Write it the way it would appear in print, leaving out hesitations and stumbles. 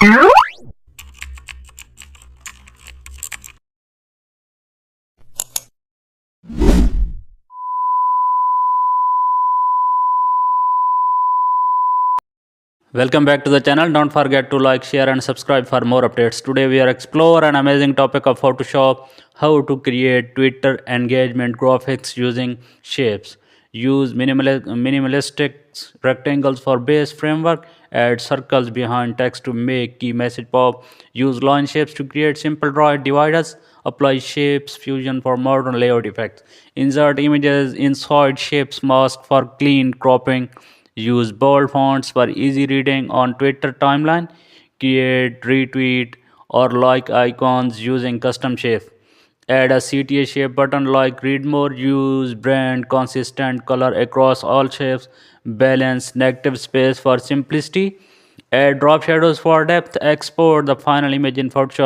Welcome back to the channel. Don't forget to like, share and subscribe for more updates. Today we are explore an amazing topic of Photoshop, how to create Twitter engagement graphics using shapes. Use minimalistic rectangles for base framework. Add circles behind text to make key message pop. Use line shapes to create simple dividers. Apply shapes fusion for modern layout effects. Insert images inside shapes mask for clean cropping. Use bold fonts for easy reading on Twitter timeline. Create, retweet, or like icons using custom shapes. Add a CTA shape button like read more. Use brand consistent color across all shapes. Balance negative space for simplicity. Add drop shadows for depth. Export the final image in Photoshop.